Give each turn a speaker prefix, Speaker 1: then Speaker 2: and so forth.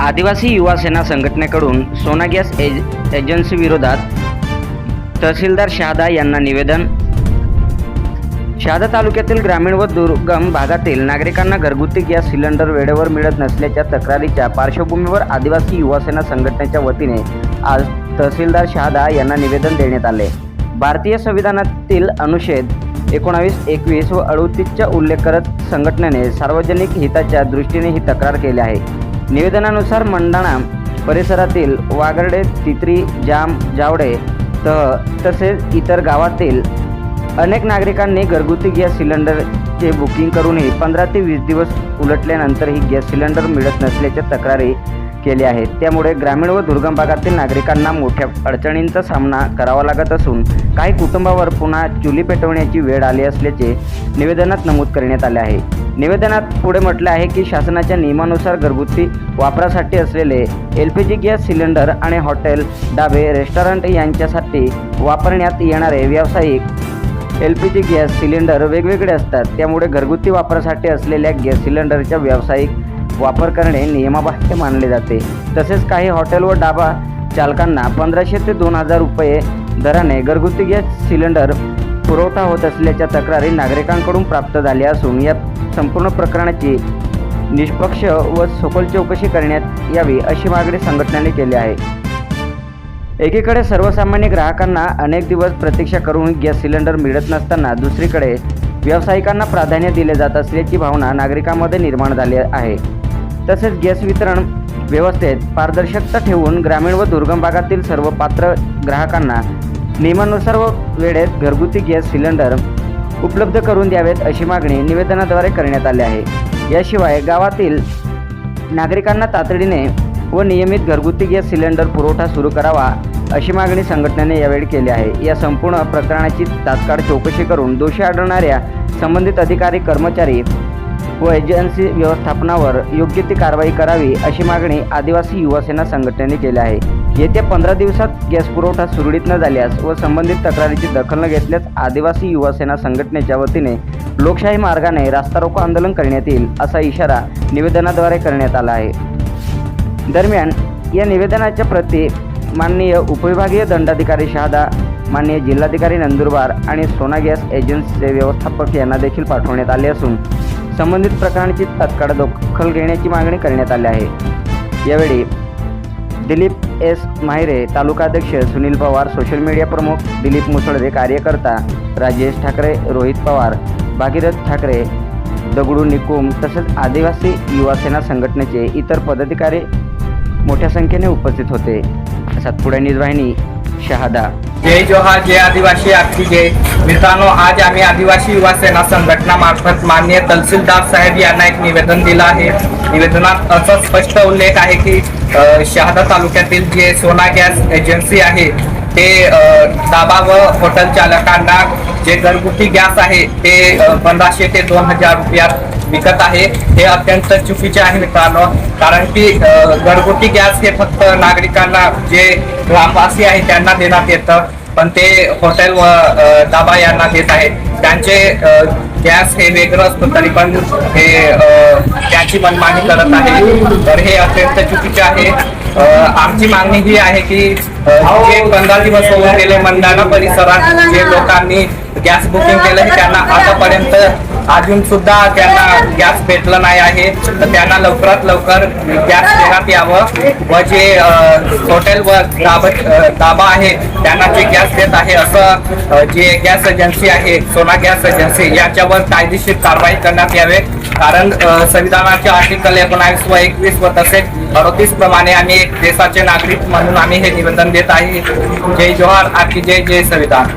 Speaker 1: आदिवासी युवा सेना संघटनेकडून सोना गॅस एजन्सी विरोधात तहसीलदार शहादा यांना निवेदन। शहादा तालुक्यातील ग्रामीण व दुर्गम भागातील नागरिकांना घरगुती गॅस सिलेंडर वेळेवर मिळत नसल्याच्या तक्रारीच्या पार्श्वभूमीवर आदिवासी युवा सेना संघटनेच्या वतीने आज तहसीलदार शहादा यांना निवेदन देण्यात आले। भारतीय संविधानातील अनुच्छेद 19, 21 व 38चा उल्लेख करत संघटनेने सार्वजनिक हिताच्या दृष्टीने ही तक्रार केली आहे। निवेदनानुसार मंडाणा परिसरातील वागर्डे, तित्री, जाम, जावडे तसेच इतर गावातील अनेक नागरिकांनी घरगुती गॅस सिलेंडरचे बुकिंग करूनही 15 ते 20 दिवस उलटल्यानंतरही गॅस सिलेंडर मिळत नसल्याच्या तक्रारी केल्या आहेत। त्यामुळे ग्रामीण व दुर्गम भागातील नागरिकांना मोठ्या अडचणींचा सामना करावा लागत असून काही कुटुंबावर पुन्हा चुली पेटवण्याची वेळ आली असल्याचे निवेदनात नमूद करण्यात आले आहे। निवेदनात पुढे म्हटले आहे की शासनाच्या नियमानुसार घरगुती वापरासाठी असलेले LPG गॅस सिलेंडर आणि हॉटेल, ढाबे, रेस्टॉरंट यांच्यासाठी वापरण्यात येणारे व्यावसायिक LPG गॅस सिलेंडर वेगवेगळे असतात। त्यामुळे घरगुती वापरासाठी असलेल्या गॅस सिलेंडरचा व्यावसायिक वापर करणे नियमाबाह्य मानले जाते। तसेच काही हॉटेल व ढाबा चालकांना 1500 ते 2000 रुपये दराने घरगुती गॅस सिलेंडर पुरवठा होत असल्याच्या तक्रारी नागरिकांकडून प्राप्त झाल्या असून या संपूर्ण प्रकरणाची निष्पक्ष व सखोल चौकशी करण्यात यावी अशी मागणी संघटनेने केली आहे। एकीकडे सर्वसामान्य ग्राहकांना अनेक दिवस प्रतीक्षा करून गॅस सिलेंडर मिळत नसताना दुसरीकडे व्यावसायिकांना प्राधान्य दिले जात असल्याची भावना नागरिकांमध्ये निर्माण झाली आहे। तसेच गॅस वितरण व्यवस्थेत पारदर्शकता ठेवून ग्रामीण व दुर्गम भागातील सर्व पात्र ग्राहकांना नियमानुसार व वेळेत घरगुती गॅस सिलेंडर उपलब्ध करून द्यावेत अशी मागणी निवेदनाद्वारे करण्यात आली आहे। याशिवाय गावातील नागरिकांना तातडीने व नियमित घरगुती गॅस सिलेंडर पुरवठा सुरू करावा अशी मागणी संघटनेने यावेळी केली आहे। या संपूर्ण प्रकरणाची तात्काळ चौकशी करून दोषी आढळणाऱ्या संबंधित अधिकारी, कर्मचारी व एजन्सी व्यवस्थापनावर योग्य ती कारवाई करावी अशी मागणी आदिवासी युवा सेना संघटनेने केली आहे। येत्या 15 दिवसात गॅस पुरवठा सुरळीत न झाल्यास व संबंधित तक्रारीची दखल न घेतल्यास आदिवासी युवा सेना संघटनेच्या वतीने लोकशाही मार्गाने रास्ता रोको आंदोलन करण्यात येईल असा इशारा निवेदनाद्वारे करण्यात आला आहे। दरम्यान या निवेदनाच्या प्रती माननीय उपविभागीय दंडाधिकारी शहादा, माननीय जिल्हाधिकारी नंदुरबार आणि सोना गॅस एजन्सीचे व्यवस्थापक यांना देखील पाठवण्यात आले असून संबंधित प्रकरणाची तात्काळ दखल घेण्याची मागणी करण्यात आली आहे। यावेळी दिलीप S. माहिरे, तालुकाध्यक्ष सुनील पवार, सोशल मीडिया प्रमुख दिलीप मुसळदे, कार्यकर्ता राजेश ठाकरे, रोहित पवार, भागीरथ ठाकरे, दगडू निकुम तसेच आदिवासी युवा सेना संघटनेचे इतर पदाधिकारी मोठ्या संख्येने उपस्थित होते। सातपुडा न्यूज वाहिनी, शहादा।
Speaker 2: जय जोहार, जय आदिवासी, आपकी जय। मित्रांनो, आज आम्ही आदिवासी युवा सेना संघटना मार्फत माननीय तहसीलदार साहेब यांना एक निवेदन दिलं आहे। निवेदनात असा स्पष्ट उल्लेख आहे की शहादा तालुक्यातील जे सोना गॅस एजन्सी आहे ते ढाबा व हॉटेल चालकांना जे घरगुती गॅस आहे ते 1500 ते 2000 रुपयात विकत आहे। हे अत्यंत चुकीचे आहे मित्रांनो, कारण की घरगुती गॅस हे फक्त नागरिकांना जे ग्रामवासी आहे त्यांना देण्यात येतं, पण ते हॉटेल व ढाबा यांना देत आहे। त्यांचे गॅस हे वेगळं असतं तरी पण हे त्याची मनमानी करत आहे, तर हे अत्यंत चुकीचे आहे। आमची मागणी ही आहे की जे 15 दिवस होऊन गेले मंडाणा परिसरात जे लोकांनी गॅस बुकिंग केलं त्यांना आतापर्यंत अजून सुद्धा त्यांना गॅस भेटलं नाही आहे, तर त्यांना लवकरात लवकर गॅस देण्यात यावं व जे हॉटेल व ढाबा आहे त्यांना जे गॅस देत आहे असं जे गॅस एजन्सी आहे सोना गॅस एजन्सी याच्यावर कायदेशीर कारवाई करण्यात यावे। कारण संविधानाचे आर्टिकल 19 व 21 व तसेच 38 प्रमाणे आम्ही एक देशाचे नागरिक म्हणून आम्ही हे निवेदन देत आहे। जय जोहार, आपकी जय, जय संविधान।